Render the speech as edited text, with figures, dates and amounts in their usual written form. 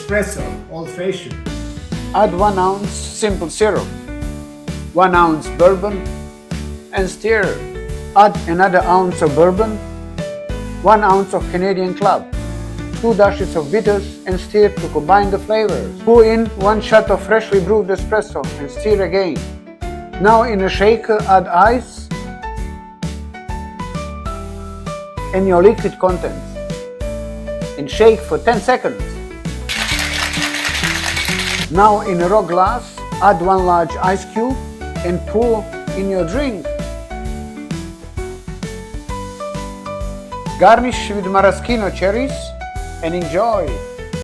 Espresso Old Fashion. Add 1 ounce simple syrup, 1 ounce bourbon, and stir. Add another ounce of bourbon, 1 ounce of Canadian Club, 2 dashes of bitters, and stir to combine the flavors. Pour in 1 shot of freshly brewed espresso and stir again. Now in a shaker add ice and your liquid contents and shake for 10 seconds. Now in a rock glass add 1 large ice cube and pour in your drink. Garnish with Maraschino cherries and enjoy!